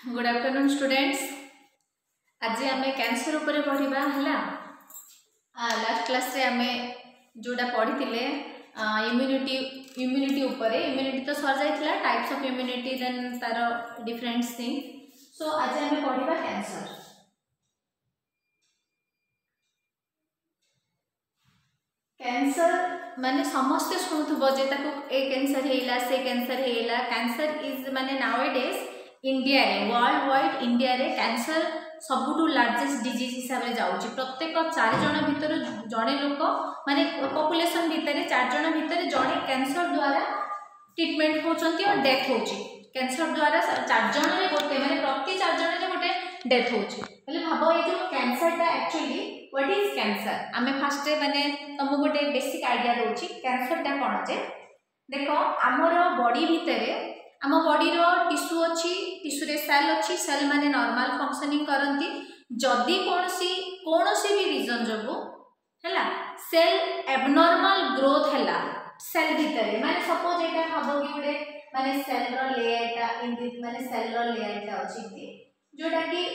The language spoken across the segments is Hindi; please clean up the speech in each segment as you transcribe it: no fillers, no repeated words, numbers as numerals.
Good afternoon students. आज आम कैंसर उपरे पढ़ा है। लास्ट क्लास रे आम जोड़ा पढ़ी इम्यूनिटी उपरे इम्यूनिटी तो सर जाइए टाइप्स ऑफ इम्यूनिटी देन तार डिफरेंट थिंग। सो आज आम पढ़ा कैंसर। कैंसर माने समस्ते शुणुव जे ए कैंसर है से कैंसर है। कैंसर इज माने नाउएडेज इंडिया रे वर्ल्ड वाइड इंडिया रे कैंसर सबुठू लार्जेस्ट डिजीज हिसाब से जाउची। प्रत्येक 4 जन भितर जड़े लोक माने पॉपुलेशन भितर 4 जन भितर जड़े कैंसर द्वारा ट्रीटमेंट होचंती और डेथ होची। कैंसर द्वारा 4 जन रे गोटे माने प्रति 4 जन रे गोटे डेथ होची। बोले भाबो ए जो कैंसर टा एक्चुअली व्हाट इज कैंसर। आमे फर्स्ट माने तुमको गोटे बेसिक आइडिया दोची कैंसर टा कोन जे। देखो हमर बॉडी भितर आम बॉडी रो टिश्यू अच्छी टिश्यू रे सेल अच्छी सेल माने नॉर्मल फंक्शनिंग करंती। जदी कोनोसी भी रीजन जबो हैला सेल एबनॉर्मल ग्रोथ हैला सेल भीतर माने सपोज एटा भाबो कि गुडे माने सेल रो लेयरटा इनदि माने सेल रो लेयरटा अछि कि जोटा कि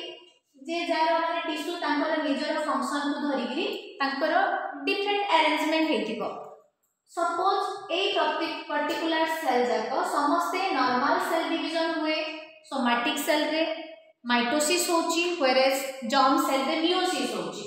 जे जारो माने टिश्यू तांकर निजर फंक्शन को धरिकरी तांकर डिफरेंट अरेंजमेंट हेतिबो। सपोज ए पर्टिकुलर सेल जाको समस्ते नॉर्मल सेल डिवीजन हुए सोमैटिक सेल रे माइटोसिस होची व्हेरेज जर्म सेल रे मियोसिस होची।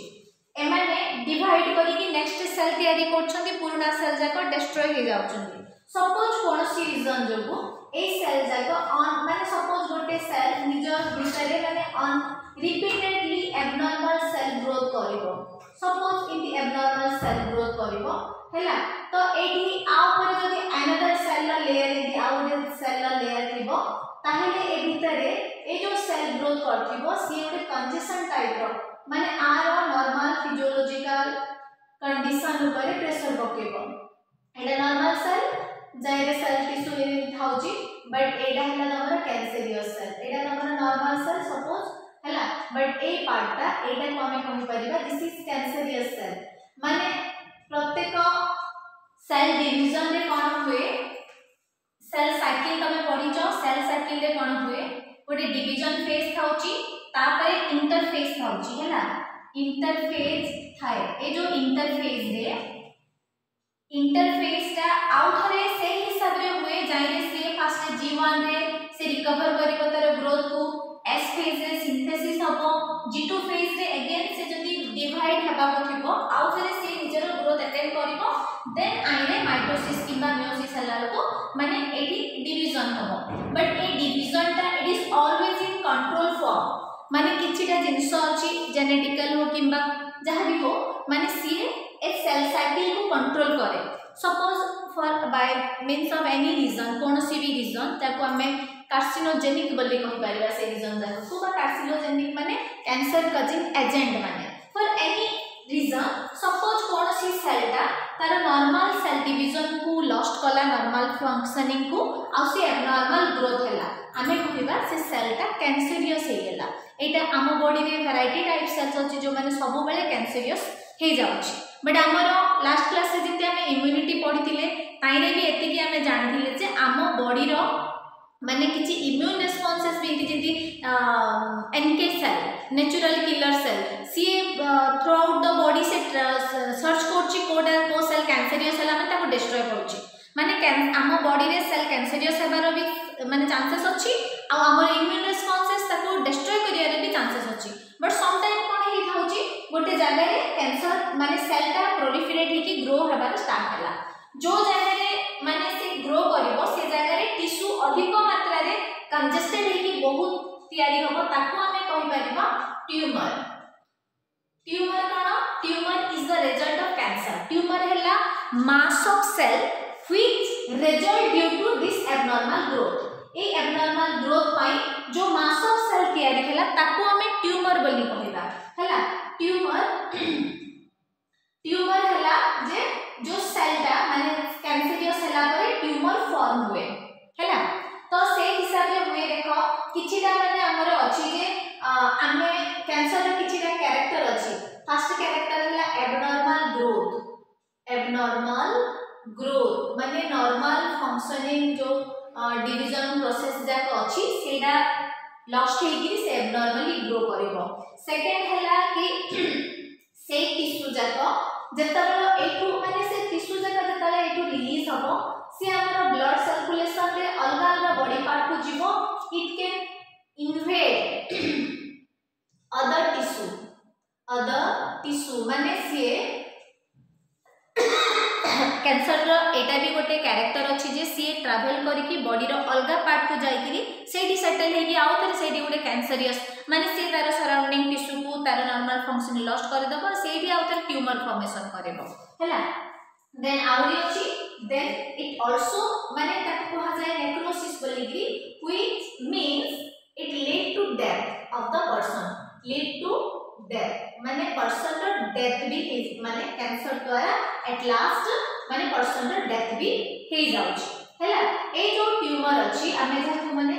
एमाने डिवाइड करी कि नेक्स्ट सेल तयारी करछन्ती पुराना सेल जाको डिस्ट्रॉय हो जाउछन्ती। सपोज कोनोसी रीजन जोगु ए सेल जाको ऑन माने सपोज गोटे सेल निजर भितरे माने ऑन रिपीटेडली एबनॉर्मल सेल ग्रोथ करिवो। सपोज इनती एबनॉर्मल सेल ग्रोथ करिवो हैला तो एठी आ ऊपर जदी अनदर सेल लेयर यदि आ गोटे सेल लेयर थिबो ताहेले ए भितरे ए जो सेल ग्रोथ करथिबो सी गोटे कंजेशन टाइप रो माने आर नॉर्मल फिजियोलॉजिकल कंडीशन ऊपर प्रेशर पकेबो। एटा नॉर्मल सेल जायरे सेल टिश्यू इन थाउची बट एटा हैला नंबर कैंसरियस सेल एटा नंबर नॉर्मल सेल सपोज हैला बट ए पार्टटा एटा को हमें कहि परिबा दिस इज कैंसरियस सेल। माने प्रत्येक सेल डिवीजन रे कोन हुए सेल साइकिल तमे पढिचो सेल साइकिल रे कोन हुए गोटे डिवीजन फेज थाउची तापरे इंटरफेज थाउची हैला इंटरफेज थाए। ए जो इंटरफेज रे इंटरफेज ता आउ थरे से हिसाब रे हुए जाइरे से फास्ट G1 रे से रिकवर करिवो तार ग्रोथ को S फेज रे सिंथेसिस हबो G2 फेज रे अगेन से जदी डिवाइड हेबा को थिबो आउ थरे से निजर ग्रोथ अटेंड करिवो देन आइरे माइटोसिस किबा मियोसिस हला को माने एठी डिवीजन हबो। बट ए डिवीजन ता it is always in control form माने किछिटा जिंस अछि जेनेटिकल हो किबा जहा भी हो माने सी ए सेल साइकिल को कंट्रोल करे। Suppose for by means of any reason कोनोसी भी रीजन ताको हमें कार्सिनोजेनिक बोली कहि परिबा से रीजन जाको सुबा कार्सिनोजेनिक माने कैंसर कॉजिंग एजेंट माने फॉर एनी रीजन सपोज कोनोसी सेलटा तार नॉर्मल सेल डिवीजन को लॉस्ट कला नॉर्मल फंक्शनिंग को आ से एबनॉर्मल ग्रोथ हैला आमे कहिबा से सेलटा कैंसरियस हे गेला। एटा आम बॉडी रे वैरायटी टाइप सेल्स अछि जो माने सब बेले कैंसरियस हे जाउछि। बट हमर लास्ट क्लास से जते हमें इम्यूनिटी पढितिले ताइरे भी एतिकी हमें जानिथिले जे आम बॉडी रो माने किछि इम्यून रिस्पांसेस भी जेंति NK cell natural killer cell सी थ्रू आउट द बॉडी से सर्च करछि कोडा को सेल कैंसरियस हला माने ताको डिस्ट्रॉय करछि। माने आम बॉडी रे सेल कैंसरियस हेबार भी माने चांसेस अछि आ हमर इम्यून रिस्पांसेस ताको डिस्ट्रॉय करिया भी चांसेस अछि। बट सम टाइम कोन हे थाउछि गोटे जगह रे कैंसर माने सेल टा प्रोलिफरेट हे कि ग्रो हेबार स्टार्ट हला जो जगह रे माने से ग्रो करिवो से जगह रे टिश्यू अधिक मात्रा रे कंजेस्टेड हे कि बहुत तयारी होबो ताको हमें कहि परिबा ट्यूमर। ट्यूमर काना tumour is the result of cancer. Tumour हैला mass of cell which result due to this abnormal growth. ए एबनॉर्मल ग्रोथ पाई जो मास ऑफ सेल तयारी हैला ताको हमें ट्यूमर बोली कहिबा हैला। ट्यूमर हैला जे जो सेलटा माने कैंसरियस हैला परे ट्यूमर फॉर्म हुए हैला। तो से हिसाब रे हुए देखो किछिटा माने हमर अछि जे आमे कैंसर रे किछिटा कैरेक्टर अछि। फर्स्ट कैरेक्टर हैला एबनॉर्मल ग्रोथ। एबनॉर्मल ग्रोथ माने नॉर्मल फंक्शनिंग जो डिवीजन प्रोसेस जाक अछि सेडा लॉस्ट हेगी से एबनॉर्मली ग्रो करिवो। सेकंड हला कि से टिश्यू जाको जेतबेला एठू माने से टिश्यू जाको जेतबेला एठू रिलीज हबो से हमर ब्लड सर्कुलेशन रे अलगा अलगा बॉडी पार्ट को जीवो it can invade other tissue माने से कैंसर रो एटा भी गोटे कैरेक्टर अछि जे सी ट्रैवल करिकि बॉडी रो अलगा पार्ट को जाइकि सेठी सेटल हेगी आउ तरे सेठी गोटे कैंसरियस माने से तार सराउंडिंग टिश्यू को तार नॉर्मल फंक्शन लॉस्ट कर दबो सेठी आउ तरे ट्यूमर फॉर्मेशन करबो हैला। देन आउरी अछि देन इट आल्सो माने ताको कहा जाय नेक्रोसिस बोलिकि which means it lead to death of the person lead to death माने पर्सन रो डेथ भी माने कैंसर द्वारा एट लास्ट माने पर्सन रो डेथ भी हे जाउछ हैला। ए जो ट्यूमर अछि आमे जाको माने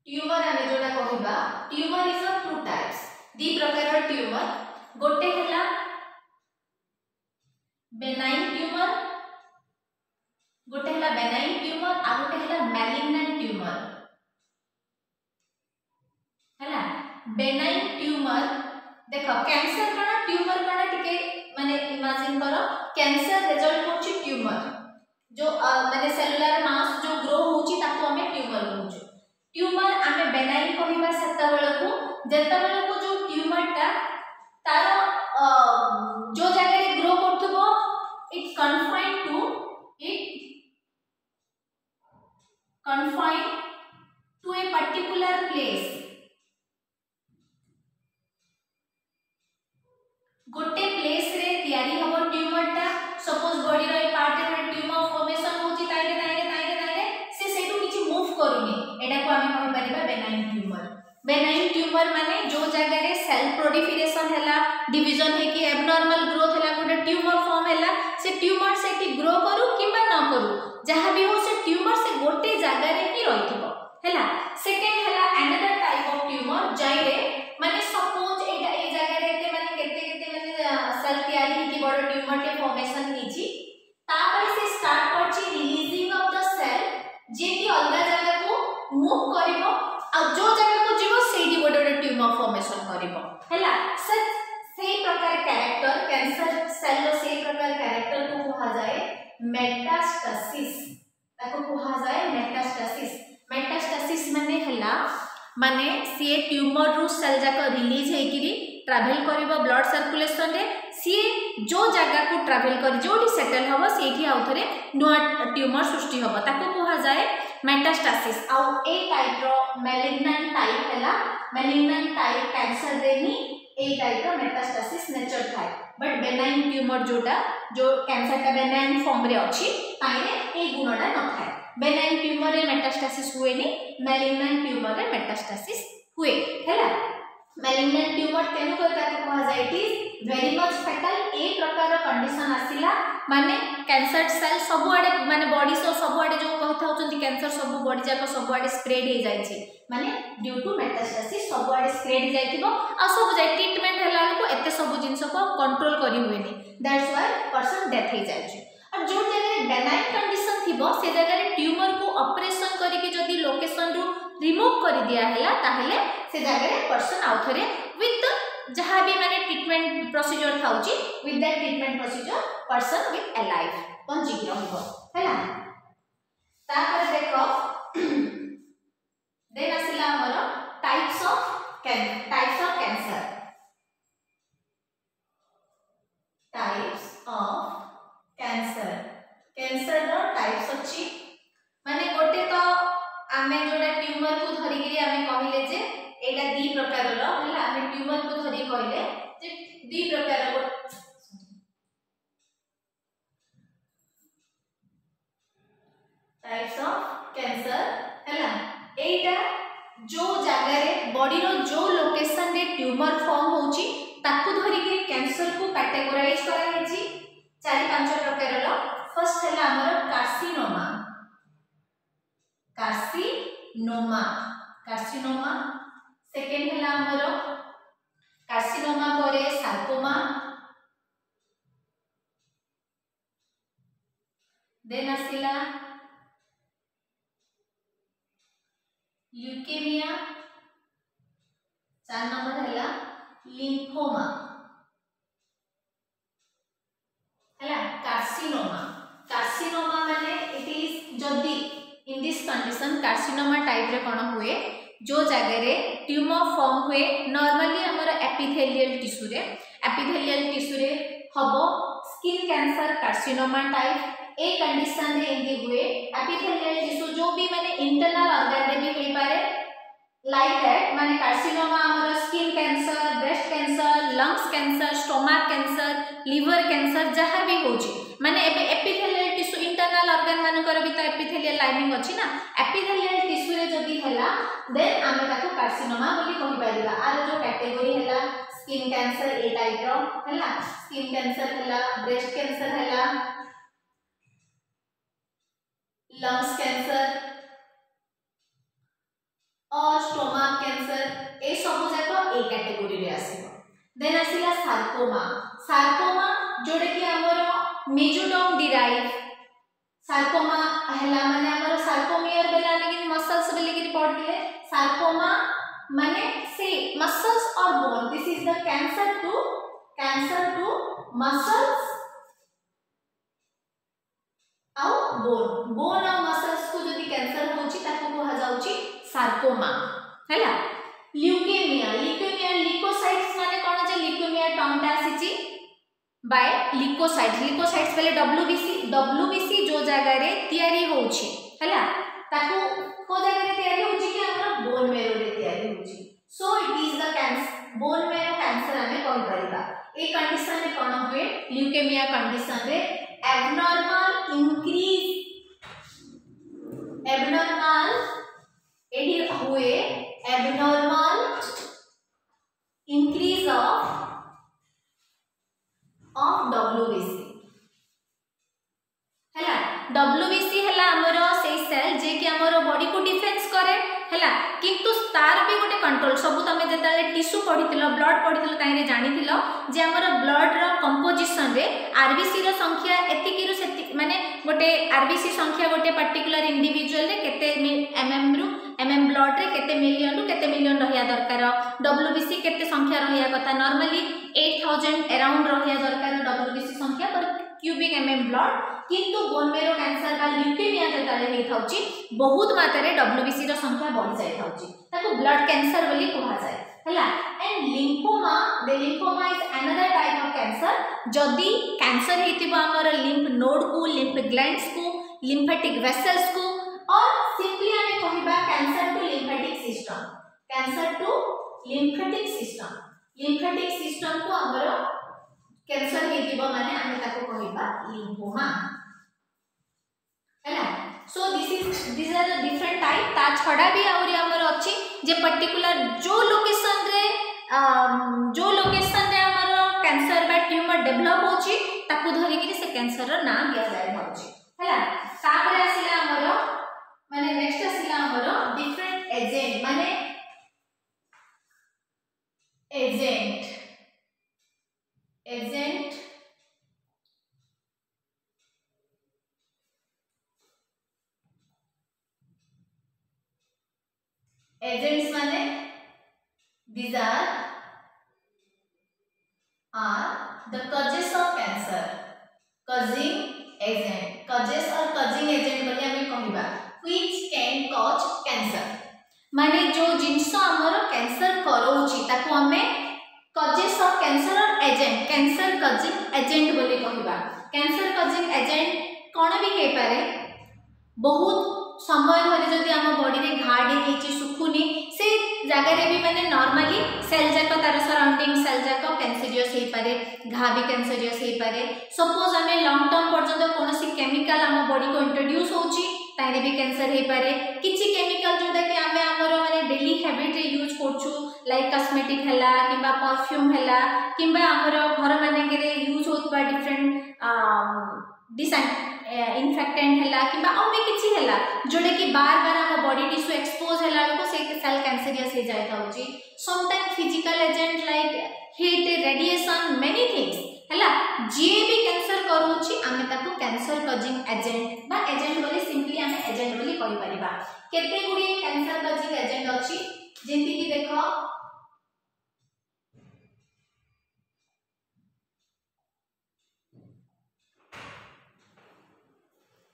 ट्यूमर आमे जोडा कहबा tumour is of two types दी प्रकार ट्यूमर गोटे हैला बेनाइन ट्यूमर गोटे हैला बेनाइन ट्यूमर आ गोटे हैला मैलिग्नेंट ट्यूमर हैला। बेनाइन ट्यूमर देखो कैंसर कना ट्यूमर कना टिके माने इमेजिन करो कैंसर रिजल्ट होची ट्यूमर जो माने सेलुलर मास जो ग्रो होची ताको हमें ट्यूमर कहूछु। ट्यूमर आमे बेनाइन कहिबा सेता बेलको जेता बेलको जो ट्यूमर ता तारो जो जगह रे ग्रो करथबो it confined to a particular place गोटे प्लेस रे तयारी हबो ट्यूमर ता सपोज बॉडी रो ए पार्ट रे ट्यूमर फॉर्मेशन होची ताइरे से सेटू किछि मूव करूनी एटा को आमे कहि परिबा बेनाइन ट्यूमर। बेनाइन ट्यूमर माने जो जगह रे सेल प्रोलिफरेशन हैला डिवीजन है कि एबनॉर्मल ग्रोथ हैला गोटे ट्यूमर फॉर्म हैला से ट्यूमर से कि ग्रो करू किबा न करू जहां भी हो से ट्यूमर से गोटे जगह रे ही रहिथिबो हैला। सेकंड हैला अनदर टाइप ऑफ ट्यूमर जाइरे माने सपोज एटा ए जगह रे के माने केते सेल तयारी की बड़ ट्यूमर के फॉर्मेशन नीची तापर से स्टार्ट करछि रिलीजिंग ऑफ द सेल जे कि अलगा जगह को मूव करिवो आ जो जगह को जीवो सेठी गोटे गोटे ट्यूमर फॉर्मेशन करिवो हैला। से प्रकार कैरेक्टर कैंसर सेल रो से प्रकार कैरेक्टर को कहा जाए मेटास्टेसिस ताको कहा जाए मेटास्टेसिस माने हैला माने सी ट्यूमर रू सेल जाका रिलीज हेकिरी ट्रैवल करिवो ब्लड सर्कुलेशन रे सी जो जगह को ट्रैवल कर जोटी सेटल हबो सेठी आउथरे नुआ ट्यूमर सृष्टि हबो ताको कहा जाए मेटास्टेसिस। आ ए टाइप रो मैलिग्नेंट टाइप हैला मैलिग्नेंट टाइप कैंसर रे ही ए टाइप रो मेटास्टेसिस नेचर थाए बट बेनाइन ट्यूमर जोटा जो कैंसर का बेनाइन फॉर्म रे अछि ताइरे ए गुणटा न थाए। बेनाइन ट्यूमर रे मेटास्टेसिस हुएनी मैलिग्नेंट ट्यूमर रे मेटास्टेसिस हुए हैला। मैलिग्नेंट ट्यूमर तेनु को ताको कहा जाय it is very much fatal ए प्रकार कंडीशन आसिला माने कैंसर सेल सब आडे माने बॉडी सो सब आडे जो कहता होचंती कैंसर सब बॉडी जाको सब आडे स्प्रेड हे जाय छी माने ड्यू टू मेटास्टेसिस सब आडे स्प्रेड हे जायतिबो आ सब जाय ट्रीटमेंट हला को एते सब जिंस को कंट्रोल करि हुएनी दैट्स व्हाई पर्सन डेथ हे जाय छी। और जो जगह बेनाइन कंडीशन थिबो से जगह रे ट्यूमर को ऑपरेशन करि के जदी लोकेशन रु रिमूव कर दिया हैला ताहले से जगह रे पर्सन आउथरे विथ जहां भी माने ट्रीटमेंट प्रोसीजर थाउची with that treatment procedure person with alive बंची रहबो हैला। तापर देखो देन आसिला हमर types of cancer types of cancer रो टाइप्स अछि माने गोटे तो आमे जोडा ट्यूमर को धरि गिरी आमे कहिले जे एटा दी प्रकार रो हैला आमे ट्यूमर को धरि कहिले जे दी प्रकार रो टाइप्स ऑफ कैंसर हैला। एटा जो जगह रे बॉडी रो जो लोकेशन रे ट्यूमर फॉर्म होची ताकू धरि गिरी कैंसर को कैटेगराइज करा हेची चारि पांच प्रकार रो। फर्स्ट हैला हमर कार्सिनोमा सेकेंड हैला हमर कार्सिनोमा परे सार्कोमा देन आसिला ल्यूकेमिया 4 नंबर है लिम्फोमा है कार्सिनोमा कार्सिनोमा माने इट इज जदी in this condition carcinoma type रे कोन हुए जो जगह रे ट्यूमर फॉर्म हुए नॉर्मली हमर एपिथेलियल टिश्यू रे हबो skin cancer carcinoma type a condition रे एंदी हुए एपिथेलियल टिश्यू जो भी माने इंटरनल ऑर्गन रे भी हे पारे लाइक दैट माने कार्सिनोमा हमर skin cancer breast cancer lungs cancer stomach cancer liver cancer जहाँ भी होची माने एपिथेलियल टिश्यू इंटरनल ऑर्गन मानकर भी तो एपिथेलियल लाइनिंग अछि ना एपिथेलियल टिश्यू रे जदी हला देन आमे ताको कार्सिनोमा बोली कहि पारिबा आर जो कैटेगरी हला स्किन कैंसर ए टाइप रो हला स्किन कैंसर हला ब्रेस्ट कैंसर हला लंग्स कैंसर और स्टोमक कैंसर ए सब जाक ए कैटेगरी रे आसीबो देन आसीला सार्कोमा जोडे कि हमर मेजोडर्म डिराइव सार्कोमा हला माने हमर सार्कोमियर बेला लेकिन मसल्स बेले कि पढ़ले सार्कोमा माने से मसल्स और bone this is the cancer to muscles और बोन और मसल्स को जदी कैंसर होची ताको कहा जाउची सार्कोमा हैला ल्यूकेमिया ल्यूकोसाइट्स माने कोन जे ल्यूकेमिया टर्म आसीची बाय ल्यूकोसाइट्स पहले डब्ल्यूबीसी जो जगह रे तयारी होची हैला ताको को जगह रे तयारी होची कि हमर बोन मेरो रे तयारी होची so it is the cancer bone marrow cancer हमें कहि परिबा ए कंडीशन रे कोन हुए ल्यूकेमिया कंडीशन रे एबनॉर्मल इंक्रीज ऑफ डब्ल्यूबीसी हैला डब्ल्यूबीसी हैला हमर से सेल जे कि हमर बॉडी को डिफेंस करे हैला किंतु तार भी गोटे कंट्रोल सब तमे जेताले टिश्यू पढितिलो ब्लड पढितिलो ताइरे जानितिलो जे हमर ब्लड रो कंपोजिशन रे आरबीसी रो संख्या एतिकी रो सेति माने गोटे आरबीसी संख्या गोटे पर्टिकुलर इंडिविजुअल रे केते एमएम रू एमएम ब्लड रे केते मिलियन रहिया दरकार डब्ल्यूबीसी केते संख्या रहिया कथा नॉर्मली 8000 अराउंड रहिया दरकार डब्ल्यूबीसी संख्या पर क्यूबिक एमएम ब्लड किंतु बोन मेरो कैंसर का ल्यूकेमिया जेताले हे थाउची बहुत मात्रा रे डब्ल्यूबीसी रो संख्या बढ़ जाय थाउची ताको ब्लड कैंसर बोली कहा जाय हला and lymphoma is another type of cancer जदी कैंसर हेतिबा हमर लिम्फ नोड को लिम्फ ग्लैंड्स को लिम्फेटिक वेसल्स को और सिंपली हमें कहिबा कैंसर टू लिम्फेटिक सिस्टम को हमर कैंसर हेतिबा माने हमें ताको कहिबा लिम्फोमा हैला सो these are the different type ता छडा भी आउरी हमर अछि जे पर्टिकुलर जो लोकेशन रे हमर कैंसर बा ट्यूमर डेवलप होची ताकू धरि कि से कैंसर रो नाम दिया जाय होची हैला तापर आसीला हमर माने नेक्स्ट आसीला हमर डिफरेंट एजेंट माने एजेंट एजेंट्स माने these are the causes of cancer causing agent causes और causing agent बोली हमें कहबा which can cause cancer माने जो जिंस हमर कैंसर करोची ताको हमें causes of cancer और एजेंट कैंसर causing agent बोली कहबा कैंसर causing agent कोन भी हे पारे बहुत समय धरि जदि हम बॉडी रे घाडी हेची सुखुनी से जगह रे भी माने नॉर्मली सेल जाक तार सराउंडिंग सेल जाक कैंसरियस हे पारे घा भी कैंसरियस हे पारे सपोज हमें लॉन्ग टर्म पर्यंत कोनोसी केमिकल हम बॉडी को इंट्रोड्यूस होची तारे भी कैंसर हे पारे किछि केमिकल जोटा कि हमें हमरो माने डेली हैबिट रे यूज करछु लाइक कॉस्मेटिक हला किबा परफ्यूम हला किबा हमरो घर माने के रे यूज होतबा डिफरेंट इन्फेक्टेंट हला किबा और भी किछि हला जोडे कि बार बार हम बॉडी टिश्यू एक्सपोज हला को से सेल कैंसरियस हे जाय थाउची some time physical agent like heat radiation many things हला जे भी कैंसर करूची आमे ताको कैंसर कॉजिंग एजेंट बा एजेंट बोली सिंपली आमे एजेंट बोली कहि परिबा केते गुडी कैंसर कॉजिंग एजेंट अछि जेंति कि देखो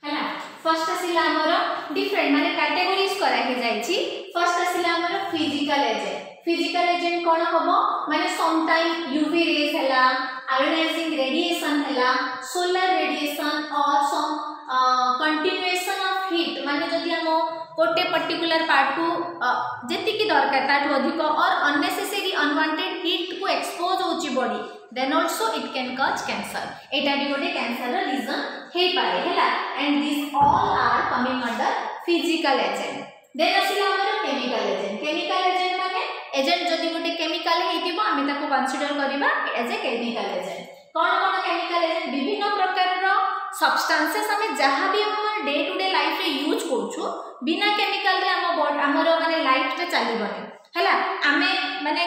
हैला फर्स्ट आसिला हमर डिफरेंट माने कैटेगरीज करा हे जाईची फर्स्ट आसिला हमर फिजिकल एजेंट कोन होबो माने सम टाइम यूवी रेज हैला आयोनाइजिंग रेडिएशन हैला सोलर रेडिएशन और सम कंटिन्यूएशन ऑफ हीट माने जदि हम गोटे पर्टिकुलर पार्ट को जेति की दरकार ताठो अधिक और अननेसेसरी अनवांटेड हीट को एक्सपोज होची body then also it can cause cancer एटा भी गोटे कैंसर रो रीजन हे पारे हैला and this all are coming under physical agent then आसिला हमर केमिकल एजेंट माने एजेंट जदि गोटे केमिकल हेतिबो आमे ताको कंसीडर करबा एज ए केमिकल एजेंट कोन केमिकल एजेंट विभिन्न प्रकार रो सब्सटेंसेस हमें जहाँ भी हम डे टू डे लाइफ रे यूज करछु बिना केमिकल रे हमर माने लाइफ रे चलीबनी हैला आमे माने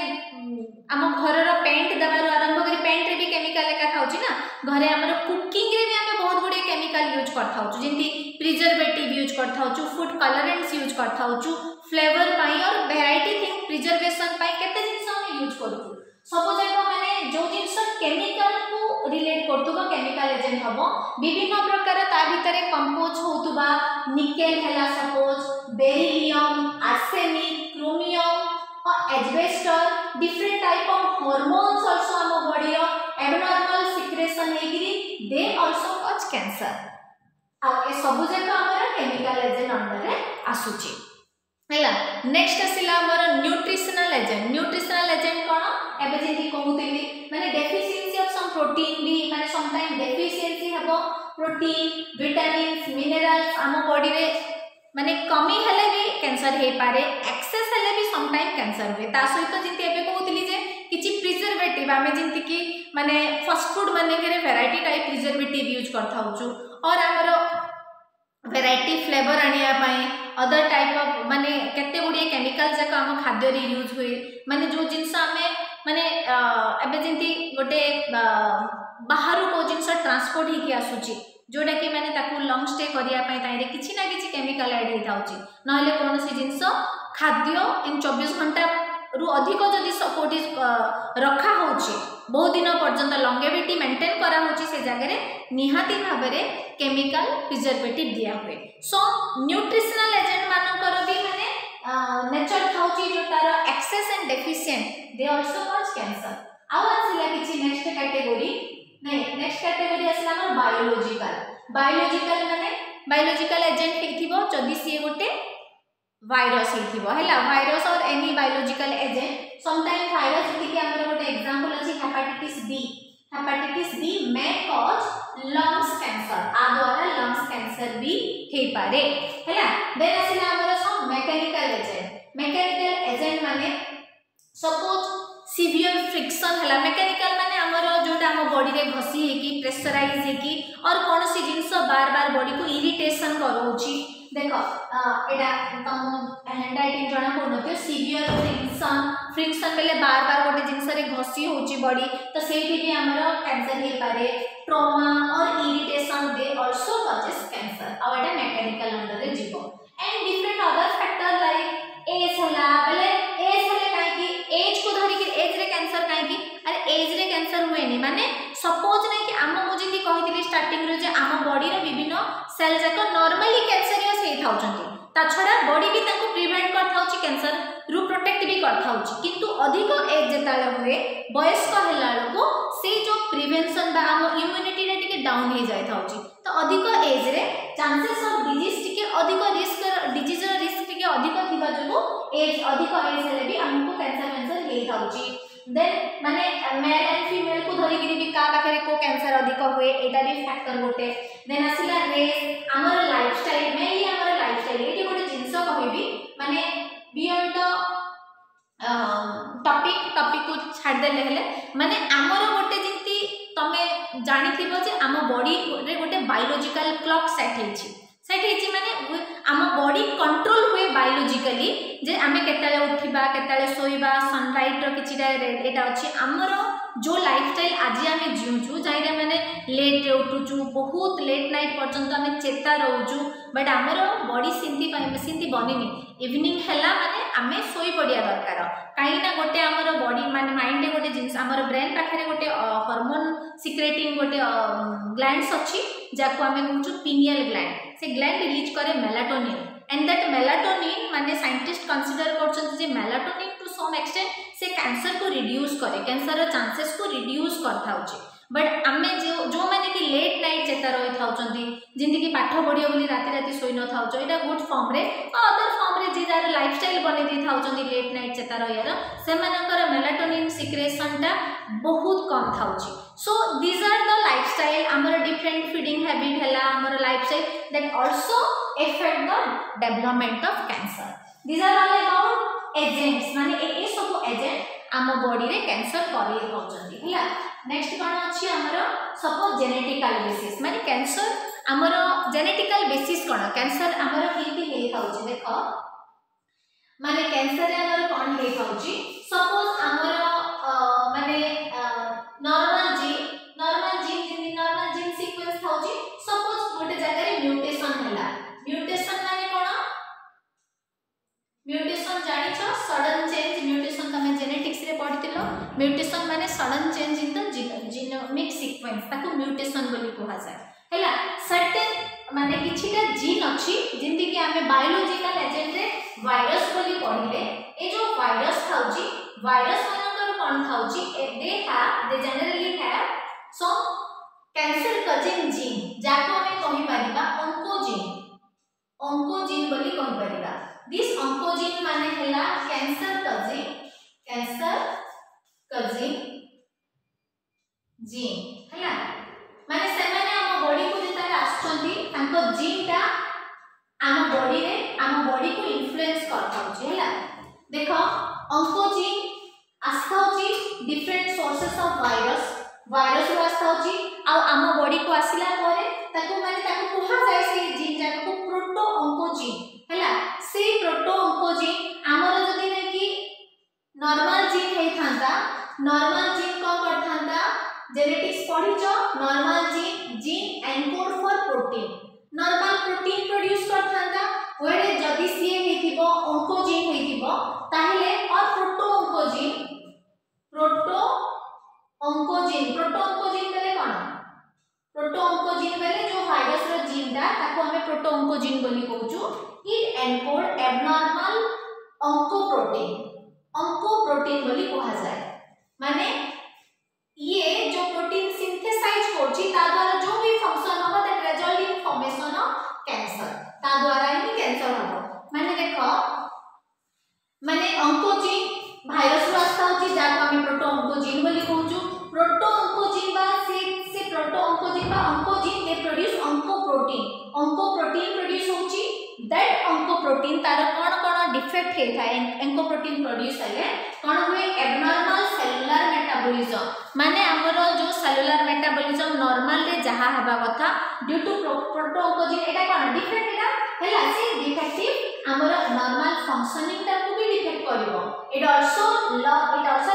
आम घर रो पेंट दबार आरंभ करी पेंट रे भी केमिकल एका थाउची ना घरे हमर कुकिंग रे भी हमें बहुत गुडे केमिकल यूज करथाउछु जेंति प्रिजर्वेटिव यूज करथाउछु फूड कलरेंट्स यूज करथाउछु फ्लेवर पाई और वैरायटी थिंग प्रिजर्वेशन पाई केते जिंस हम यूज करथु सब जगह माने जो जिंस केमिकल को रिलेट करथुबा केमिकल एजेंट हबो विभिन्न प्रकार ता भितरे कंपोज होतुबा निकेल हैला सपोज बेरिलियम आर्सेनिक क्रोमियम और asbestos different type of hormones also हम बॉडी रो एबनॉर्मल सिक्रेशन हेगिरी दे आल्सो कॉज कैंसर आ ए सब जगह हमर केमिकल एजेंट अंडर रे आसुची हैला नेक्स्ट आसिला हमर न्यूट्रिशनल एजेंट कोन एबे जेंति कहउतिली माने डेफिशिएंसी ऑफ सम प्रोटीन भी माने सम टाइम डेफिशिएंसी हबो प्रोटीन विटामिन्स मिनरल्स हम बॉडी रे माने कमी हेले भी कैंसर हे पारे एक्सेस हेले भी सम टाइम कैंसर हुए ता सहित जेंति एबे कहउतिली जे किछि प्रिजर्वेटिव आमे जेंति कि माने फास्ट फूड माने के वैरायटी टाइप प्रिजर्वेटिव यूज करथाउछु और हमरो वैरायटी फ्लेवर आनिया पाए अदर टाइप ऑफ माने केते गुडी केमिकल जका हम खाद्य रे यूज हुए माने जो जिंस हमें माने एबे जेंति गोटे बाहर को जिंस ट्रांसपोर्ट ही कि आसुची जोडा कि माने ताकू लॉन्ग स्टे करिया पाए ताइरे किछि ना किछि केमिकल ऐड हे थाउची नहले कोनोसी जिंस खाद्य इन 24 घंटा रु अधिक जदि कोठी रखा होची बहुत दिन पर्यंत लॉन्गेविटी मेंटेन करा होची से जगह रे निहाती भाबरे केमिकल प्रिजर्वेटिव दिया हुए सो न्यूट्रिशनल एजेंट मानकर भी माने नेचर थाउची जो तार excess and deficient they also cause cancer आउ आसिला किछि नेक्स्ट कैटेगरी नहीं नेक्स्ट कैटेगरी आसिला हमर बायोलॉजिकल माने बायोलॉजिकल एजेंट हेथिबो जदि सी गोटे वायरस हेथिबो हैला वायरस और any biological agent some time virus कि हमर गोटे एग्जांपल अछि hepatitis B may cause lungs cancer आ द्वारा लंग्स कैंसर भी हे पारे हैला देन आसिला हमर सम मैकेनिकल एजेंट माने सपोज सीवियर फ्रिक्शन हैला मैकेनिकल माने हमर जोटा हम बॉडी रे घसी हे कि प्रेशराइज हे कि और कोनोसी जिंस बार बार बॉडी को इरिटेशन करौची देखो एडा तम हैंडराइटिंग जणा कोनते सीवियर फ्रिक्शन बेले बार बार गोटे जिंस रे घसी होची बॉडी तो सेठी भी हमर कैंसर हे पारे ट्रॉमा और irritation they also causes cancer और एडा मैकेनिकल अंडर रे जीवो and different other factor like age होला बेले एज हले काई कि एज को धरि कि एज रे कैंसर काई कि अरे एज रे कैंसर हुए नि माने सपोज नै कि आम मुजिंदी कहितली स्टार्टिंग रे जे आम बॉडी रे विभिन्न सेल जाको नॉर्मली कैंसरियस हे थाउचंती ता छडा बॉडी भी ताको प्रिवेंट कर थाउची कैंसर रु प्रोटेक्ट भी कर थाउची किंतु अधिक एज जेताले हुए वयस्क हेला को से जो प्रिवेंशन बा आम इम्यूनिटी रे टिके डाउन हे जाय थाउची तो अधिक एज रे चांसेस ऑफ डिजीज टिके अधिक रिस्क डिजीज रो रिस्क टिके अधिक थिबा जको एज अधिक एज हेले भी हमको कैंसर हे थाउची देन माने मेल एंड फीमेल को धरि कि भी का पाखरे को कैंसर अधिक हुए एटा भी फैक्टर गोटे देन आसिला रेस हमर लाइफस्टाइल में ही हमर लाइफस्टाइल एटी गोटे जिंस कहबी माने बियॉन्ड द टॉपिक को छाड़ देले हेले माने हमर गोटे जिंती तमे जानिथिबो जे हम बॉडी रे गोटे बायोलॉजिकल क्लॉक सेट हेची माने आम बॉडी कंट्रोल हुए बायोलॉजिकली जे आमे केताले उठिबा केताले सोइबा सनलाइट रो किछिटा एटा अछि हमर जो लाइफस्टाइल आज आम जीवुँ जहाँ मैंने लेट उठुचु बहुत लेट नाइट पर्यंत आम चेता रोचु बट आमर बॉडी सेमती बनी इवनिंग है माने आम शोई पड़िया दरकार कहीं गोटे आमर बॉडी माने माइंड गोटे जिनस आमर ब्रेन पाखे गोटे हार्मोन सिक्रेटिंग गोटे ग्लैंड्स अच्छी जहाँ आम कहूँ पिनियल ग्लैंड से ग्लैंड रिलीज करे मेलाटोनिन एंड दैट मेलाटोनिन माने साइंटिस्ट कंसीडर करछन मेलाटोनिन टू सम एक्सटेंट से कैंसर को रिड्यूस करे कैंसर चांसेस को रिड्यूस कर बट आम जो मैंने कि लेट नाइट चेता रही था जमीक पाठ पढ़ियो बोली राति राति शोई न था यहाँ गुड फॉर्म रे अदर फॉर्म रे जी जार लाइफस्टाइल बने दी था लेट नाइट चेता रही से मेलाटोनिन सिक्रेशन टा बहुत कम था so these are the lifestyle आमर डिफरेंट फीडिंग हैबिट है आमर lifestyle that also effect the development of cancer these are all about agents माने ए सब एजेंट आम बॉडी रे कैंसर करेई होचंती हैला नेक्स्ट कौन अच्छी आमर सपोज जेनेटिकल बेसिस माने कैंसर आमर जेनेटिकल बेसिस कौन कैंसर आमर केमती हे थाउची देख माने कैंसर रे आमर कौन हे थाउची सपोज आमर माने नॉर्मल जीन सीक्वेंस थाउची सपोज गोटे जगह रे म्यूटेशन हैला म्यूटेशन माने कौन म्यूटेशन जानिछ सडन चेंज म्यूटेशन तमे जेनेटिक्स रे पढितिलो म्यूटेशन माने sudden change in the genomic sequence ताको म्यूटेशन बोली कहा जाय हैला सर्टेन माने किछिटा जीन अछि जिंदि कि हमें बायोलॉजिकल एजेंट रे वायरस बोली पढिले ए जो वायरस थाउची वायरस मानकर कोन थाउची they generally have some cancer causing gene जाको हमें कहि परिबा ओंकोजीन बोली कहि परिबा दिस ओंकोजीन माने हैला कैंसर कजिंग जीन हैला माने से माने हम बॉडी को जेता आछंती तांको जीन टा हम बॉडी को इन्फ्लुएंस करथाउची हैला देखो oncogene आस्थाउची different sources of virus रो आस्थाउची आ हम बॉडी को आसिला परे ताको माने ताको कहा जाय से जीन जाको प्रोटो ओंकोजीन हैला से प्रोटो ओंकोजीन हमर जदी नै कि नॉर्मल जीन हे थांता नॉर्मल जीन को करथांता जेनेटिक्स पढिचो normal gene encode for protein normal protein produce करथांता वेरे जदी सीए हेतिबो ओंकोजीन हेतिबो ताहेले और प्रोटो ओंकोजीन बेले कोन प्रोटो ओंकोजीन बेले जो वायरस रो जीन दा ताको हमें प्रोटो ओंकोजीन बोली कहूछु इट एनकोड एबनॉर्मल ऑन्कोप्रोटीन बोली कहा जाए माने ये जो प्रोटीन सिंथेसाइज करछि ता द्वारा जो भी फंक्शन होबा that result in formation of cancer ता द्वारा ही कैंसर होबो माने देखो माने ऑन्कोजीन वायरस रो आस्था होछि जाको हम प्रोटो ऑन्कोजीन बोली कहूछु प्रोटो ऑन्कोजीन बा से प्रोटो ऑन्कोजीन बा oncogene they produce oncoprotein produce होछि दैट ऑन्कोप्रोटीन तार कोन डिफेक्ट हे थाए ऑन्कोप्रोटीन प्रोड्यूस हेले कोन हुए एबनॉर्मल सेलुलर मेटाबॉलिज्म माने हमर जो सेलुलर मेटाबॉलिज्म नॉर्मल रे जहा हेबा कथा due to proto oncogene Etah cone defect एटा हेला से डिफेक्टिव हमर नॉर्मल फंक्शनिंग ता को भी डिफेक्ट करिवो it also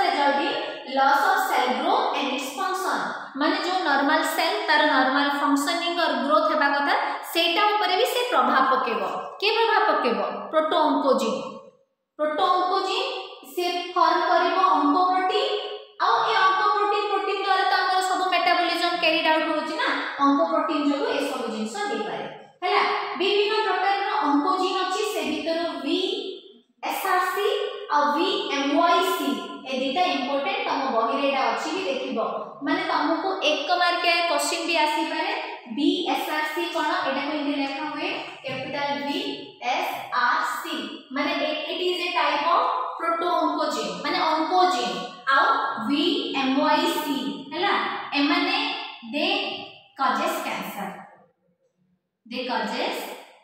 result in loss of cell growth and its function माने जो नॉर्मल सेल तार नॉर्मल फंक्शनिंग और ग्रोथ हेबा कथा सेटा ऊपर भी से प्रभाव पकेबो के प्रभाव पकेबो प्रोटो ऑन्कोजीन से फॉर्म करिवो ऑन्कोप्रोटीन आ ए ऑन्कोप्रोटीन द्वारा त हमर सब मेटाबॉलिज्म कैरिड आउट होछि ना ऑन्कोप्रोटीन जो ए सब जिंस दे पारे हैला विभिन्न प्रकार रो ऑन्कोजीन अछि से भीतर VSRC आ VMYC ए दिटा इंपोर्टेंट तम बही रेडा अछि भी देखिबो माने तुमको एक मार्क के क्वेश्चन भी आसी पारे VSRC कोन एटा को हिंदी लिखा हुए कैपिटल VSRC माने it is a type of proto oncogene माने ऑन्कोजीन आ VMYC हैला ए माने दे कॉजेस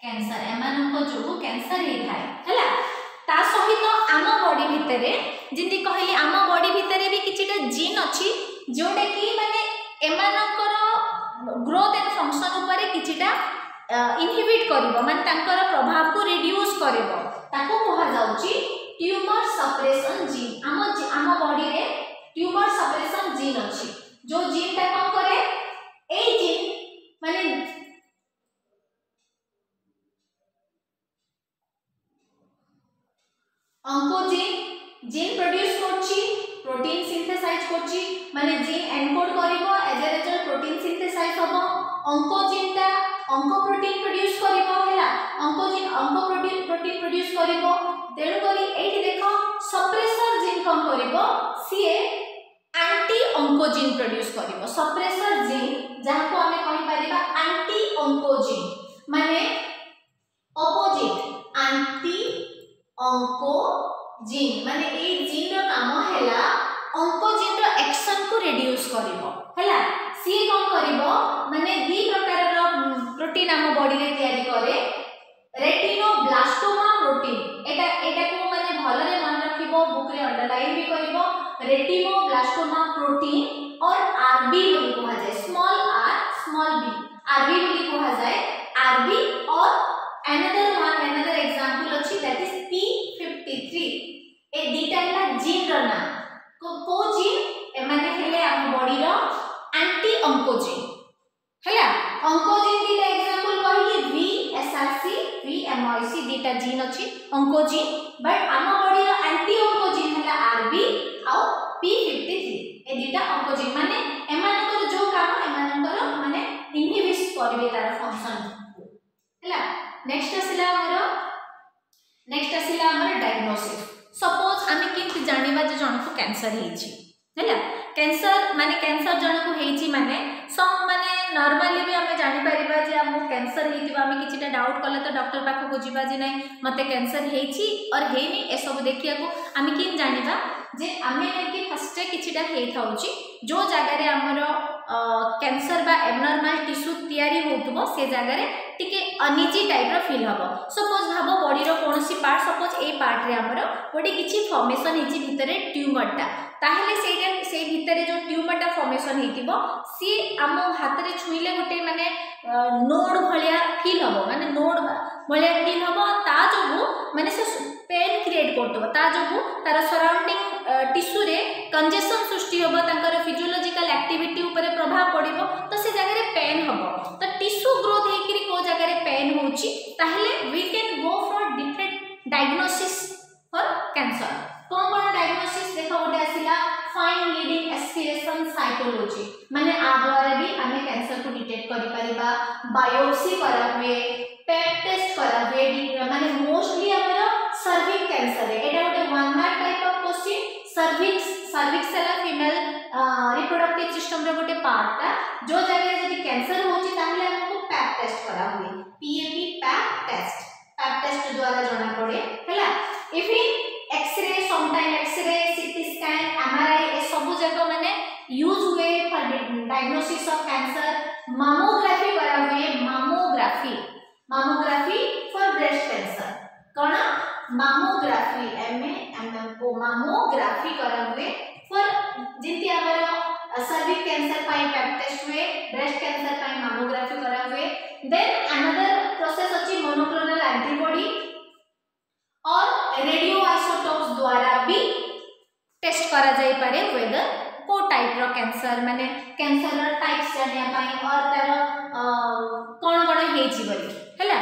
कैंसर एमाननको जो कैंसर हे थाए हैला ता सहित आम बॉडी भितरे जिंदी कहली आम बॉडी भितरे भी किछिटा जीन अछि जोडा कि माने एमानकर ग्रोथ एंड फंक्शन ऊपर किछिटा इनहिबिट करिवो माने तांकर प्रभाव को रिड्यूस करिवो ताको कहा जाउची ट्यूमर सप्रेशन जीन आम बॉडी रे ट्यूमर सप्रेशन जीन अछि जो जीन टा कोन करे ए जीन माने ऑन्कोजीन जीन प्रोड्यूस करछि प्रोटीन सिंथेसाइज करछि माने जीन एनकोड करिवो as a result protein synthesize होबो ऑन्कोजीन टा ऑन्को प्रोटीन प्रोड्यूस करिवो हैला ऑन्कोजीन ऑन्को प्रोटीन प्रोड्यूस करिवो तेणु करी एठी देखो सप्रेसर जीन कोन करिवो सीए एंटी ऑन्कोजीन प्रोड्यूस करिवो सप्रेसर जीन जहा को हमें कहि परिबा एंटी ऑन्कोजीन माने ऑपोजिट एंटी ऑन्कोजीन माने ए जीन रो काम हैला ऑन्कोजीन रो एक्शन को रिड्यूस करिवो हैला सी कोन करिवो माने दी प्रकार रो प्रोटीन हम बॉडी रे तयारी करे रेटिनोब्लास्टोमा प्रोटीन एटा को माने भलरे मन रखिबो बुक रे अंडरलाइन भी करिवो रेटिनोब्लास्टोमा प्रोटीन और आरबी बोली कहा जाय small R small B RB बोली कहा जाय आरबी और another example अछि that is p53 ए दीटा है जीन रो ना को जीन ए माने हेले हम बॉडी रो एंटी ऑन्कोजीन हैला ऑन्कोजीन दीटा एग्जांपल कहि VSRC VMIC दीटा जीन अछि ऑन्कोजीन बट हम बॉडी रो एंटी ऑन्कोजीन हैला RB आ p53 ए दीटा ऑन्कोजीन माने एमानकर जो काम एमानकर माने इनहिबिट करबे तार फंक्शन हैला नेक्स्ट आसिला हमर डायग्नोसिस सपोज आमे किंति जानिबा जे जन को कैंसर हेछि हैला कैंसर माने कैंसर जन को हेछि माने सम माने नॉर्मली भी हमें जानि परिबा जे हम कैंसर हेतिबा हमें किछिटा डाउट कले तो डॉक्टर पाखो को जिबा जे नै मते कैंसर हेछि और हेनी ए सब देखिया को आमे किन जानिबा जे आमे कि फर्स्ट किछिटा हे थाउछि जो जगह रे हमर कैंसर बा एबनॉर्मल टिश्यू तयारी होतबो से जगह रे टिके अनिजी टाइप रो फील हबो सपोज भाबो बॉडी रो कोनोसी पार्ट सपोज ए पार्ट रे हमर बॉडी किछि फॉर्मेशन हेछि भितरे ट्यूमर टा ताहले से भितरे जो ट्यूमर टा फॉर्मेशन हेतिबो सी हम हाथ रे छुइले गोटे माने नोड भलिया फील हबो माने नोड भलिया फील हबो ता जोगु माने से पेन क्रिएट करतबो ता जोगु तार सराउंडिंग टिश्यू रे कंजेशन सृष्टि होबो तांकर फिजियोलॉजिकल एक्टिविटी ऊपर प्रभाव पड़िबो तो से जगह रे पेन होबो तो टिश्यू ग्रोथ हेकरी को जगह रे पेन होची ताहले we can go for different diagnosis for cancer कोन कोन डायग्नोसिस देखो गोटे आसिला फाइन लीडिंग एस्पिरेशन साइटोलॉजी माने आ द्वारा भी हमें कैंसर को डिटेक्ट करि परिबा बायोप्सी करा हुए पेट टेस्ट करा हुए माने मोस्टली हमर सर्विक्स कैंसर है एटा गोटे one mark type of question cervix है फीमेल रिप्रोडक्टिव सिस्टम रे गोटे पार्ट ता जो जगह रे यदि कैंसर होची ताहले हमको पैप टेस्ट करा हुए पैप टेस्ट द्वारा जाना पड़े हैला if x-ray sometime x-ray CT scan MRI ए सब जगह माने यूज हुए for diagnosis of cancer mammography करा हुए मामोग्राफी फॉर ब्रेस्ट कैंसर कोन मामोग्राफी मामोग्राफी करा हुए फॉर जिंती हमर सर्विक्स कैंसर पाई पैप टेस्ट हुए ब्रेस्ट कैंसर पाई मामोग्राफी करा हुए देन अनदर प्रोसेस अछि मोनोक्लोनल एंटीबॉडी और रेडियो आइसोटोप्स द्वारा भी टेस्ट करा जाई पारे वेदर को टाइप रो कैंसर माने कैंसर रो टाइप्स जानिया पाई और तार कोन कोन हेछि बोली हैला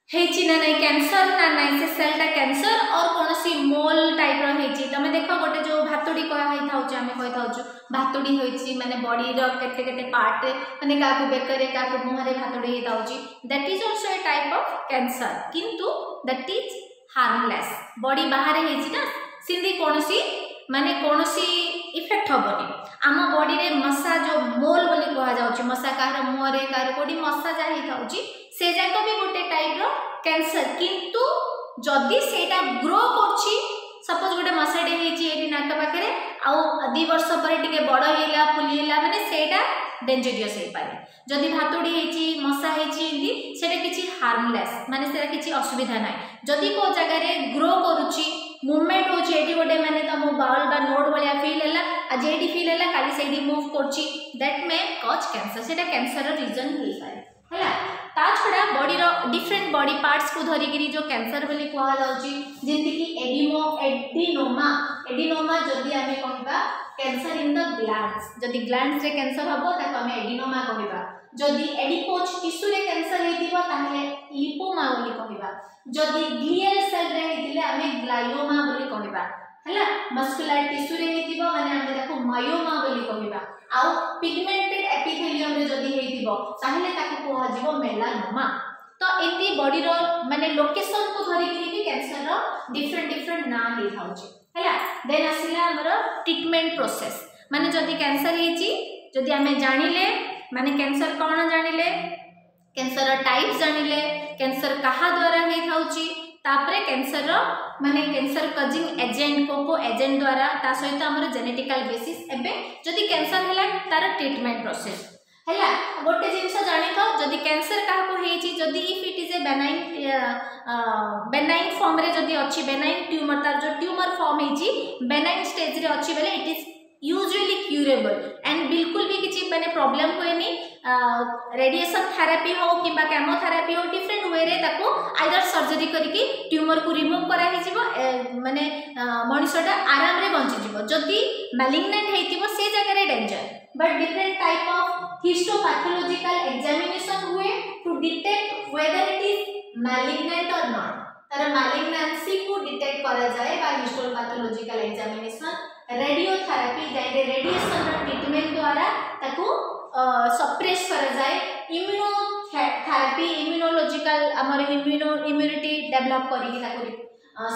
हेछि ना नहीं कैंसर ना नहीं से सेलटा कैंसर और कोनसी मोल टाइप रो हेछि तमे देखो गोटे जो भातुडी कहा हेइ थाउछ हमें कहि थाउछ भातुडी होइछि माने बॉडी रो केते केते पार्ट माने काकु बेकरे काकु मुहरे भातुडी हेइ थाउछि that is also a type of cancer किंतु दैट इज हार्मलेस बॉडी बाहर हेछि ना सिंधी कोनसी माने कोनसी इफेक्ट होबनी आम बॉडी रे मसा जो मोल बोली कहा जाउछि मसा कार मुहरे कार कोडी मसा जा हेइ थाउछि से जाक भी गोटे टाइप रो कैंसर किंतु जदि सेटा ग्रो करछि सपोज गोटे मसाटे हेछि एटी नाक पाखरे आ 2 वर्ष पर टिके बड़ हेला फुली हेला माने सेटा डेंजरियस हे पारे जदि भातुडी हेछि मसा हेछि इंदी सेटा किछि हार्मलेस माने सेटा किछि असुविधा नै जदि को जगह रे ग्रो करूछि मूवमेंट होछि एटी गोटे माने त मो बाउल बा नोड भलिया फील हेला आ जेडी फील हेला काली सेडी मूव करछि दैट मे कॉज कैंसर सेटा कैंसर रो रीजन हे पारे हैला ता छड़ा बॉडी रो डिफरेंट बॉडी पार्ट्स को धरिकी जो कैंसर बोली कहा जाउची जेंति कि एडिनोमा जदि आमे कहबा कैंसर इन द ग्लैंड्स जदि ग्लैंड्स रे कैंसर हबो ताको आमे एडिनोमा कहबा जदि एडिपोज टिश्यू रे कैंसर हेतिबो ताहले लिपोमा बोली कहबा जदि ग्लियल सेल रे हेतिले आमे ग्लायोमा बोली कहबा हला मस्कुलर टिश्यू रे हेतिबो माने आमे ताको मायोमा बोली कहबा आउ पिगमेंटेड एपिथेलियम रे जदि हेतिबो ताहले ताको कोहा जिवो मेलानोमा तो एती बॉडी रो माने लोकेशन को धरिकी भी कैंसर रो डिफरेंट ना हे थाउची हला देन आसिला हमर ट्रीटमेंट प्रोसेस माने जदि कैंसर हेची जदि आमे जानिले माने कैंसर कोन जानिले कैंसर टाइप जानिले कैंसर कहा द्वारा हे थाउची तापरे कैंसर रो माने कैंसर कजिंग एजेंट को एजेंट द्वारा ता सहित हमर जेनेटिकल बेसिस एबे जदि कैंसर हला तार ट्रीटमेंट प्रोसेस हला गोटे जिंस जानि तो जदि कैंसर काहा को हेची जदि if it is a benign form रे जदि अछि बेनाइन ट्यूमर तार जो ट्यूमर फॉर्म हेची बेनाइन स्टेज रे अछि बेले it is usually curable and बिल्कुल भी किछि माने प्रॉब्लम होएनी रेडिएशन थेरेपी हो किबा केमोथेरेपी हो डिफरेंट वे रे ताको आइदर सर्जरी करके ट्यूमर को रिमूव करा हे जिवो माने मनुष्यटा आराम रे बंची जिवो जदि मैलिग्नेंट हेतिबो से जगह रे danger but different type of histopathological examination हुए to detect whether it is malignant और नॉट तार मैलिग्नेंसी को डिटेक्ट करा जाए बाय हिस्टोपैथोलॉजिकल एग्जामिनेशन रेडियोथेरेपी जाय रेडिएशन ट्रीटमेंट द्वारा ताको सप्रेस करा जाए इम्यूनोथेरेपी इम्यूनोलॉजिकल हमर इम्यूनिटी डेवलप करी ताको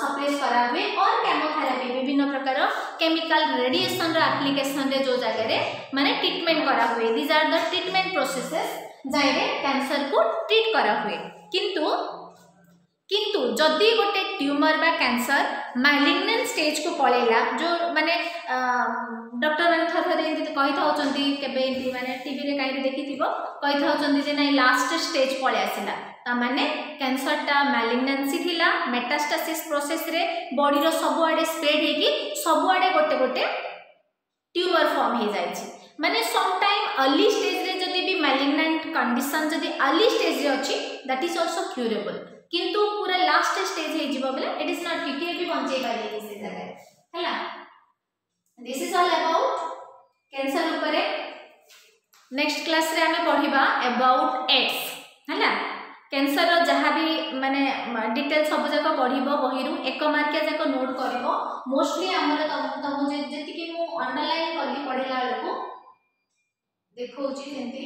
सप्रेस करा हुए और केमोथेरेपी विभिन्न प्रकार केमिकल रेडिएशन रो एप्लीकेशन रे जो जगह रे माने ट्रीटमेंट करा हुए these are the treatment processes जाय रे कैंसर को ट्रीट करा हुए किंतु जदि गोटे ट्यूमर बा कैंसर मैलिग्नेंट स्टेज को पळेला जो माने डॉक्टर माने थर कहि थाउचंती केबे एंती माने टीवी रे काई देखिथिबो कहि थाउचंती जे नै लास्ट स्टेज पळे आसिला ता माने कैंसर ता मैलिग्नेंसी थिला मेटास्टासिस प्रोसेस रे बॉडी रो सब आडे स्प्रेड हेकी सब आडे गोटे गोटे ट्यूमर फॉर्म हे जाय छी माने सम टाइम अर्ली स्टेज रे जदि भी मैलिग्नेंट कंडीशन जदि अर्ली स्टेज रे अछि दैट इज आल्सो क्यूरेबल किंतु पूरा लास्ट स्टेज हे जिवो बेले इट इज नॉट किके भी बंचे पारे से जगह हला this is all about cancer ऊपर नेक्स्ट क्लास रे हमें पढिबा अबाउट एड्स हला कैंसर रो जहां भी माने डिटेल सब जक पढिबो बहिरु एक मार्किया जक नोट करबो मोस्टली हमर तम जेति कि मु अंडरलाइन करली पढिला लोको देखौची जेंति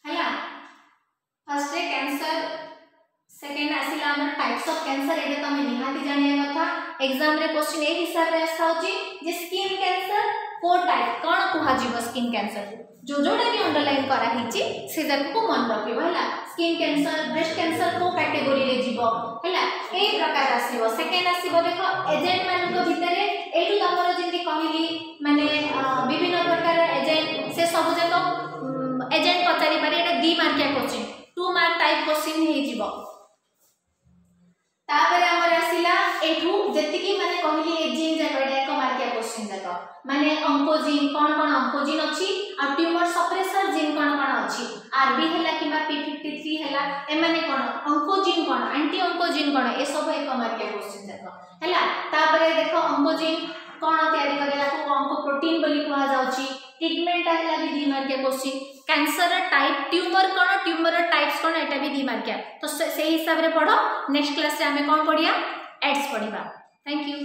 हला फर्स्ट कैंसर सेकंड आसिला हमर टाइप्स ऑफ कैंसर एटा तमे निहाती जानिया कथा एग्जाम रे क्वेश्चन ए हिसाब रे आसाउची जे स्किन कैंसर फोर टाइप कोन कुहा जीव स्किन कैंसर जो जोडा भी अंडरलाइन करा हिची से जक को मन रखिबो हला स्किन कैंसर ब्रेस्ट कैंसर को कैटेगरी रे जीव हला ए प्रकार आसीबो सेकंड आसीबो देखो एजेंट मान को भितरे एटु तमरो जेंति कहली माने विभिन्न प्रकार एजेंट से सब जक एजेंट पचारि पारे एटा 2 मार्किया क्वेश्चन 2 मार्क टाइप क्वेश्चन हे जीव तापर हमर आसीला एठू जेतिकी माने कहली ए जीन जकडा एक मार्किया क्वेश्चन जक माने ऑन्कोजीन कोन ऑन्कोजीन अछि आ ट्यूमर सप्रेसर जीन कोन अछि आरबी हला किबा p53 हला ए माने कोन ऑन्कोजीन कोन एंटी ऑन्कोजीन कोन ए सब एक मार्किया क्वेश्चन जक हला तापर देखो ऑन्कोजीन कोन तयारी करेला को ऑन्को प्रोटीन बोली कहा जाउची ट्रीटमेंट हला भी 2 मार्किया क्वेश्चन कैंसर टाइप ट्यूमर कोन ट्यूमर टाइप्स कोन एटा भी 2 मार्किया तो से हिसाब रे पढो नेक्स्ट क्लास रे हमें कोन पढिया एड्स पढिबा थैंक यू।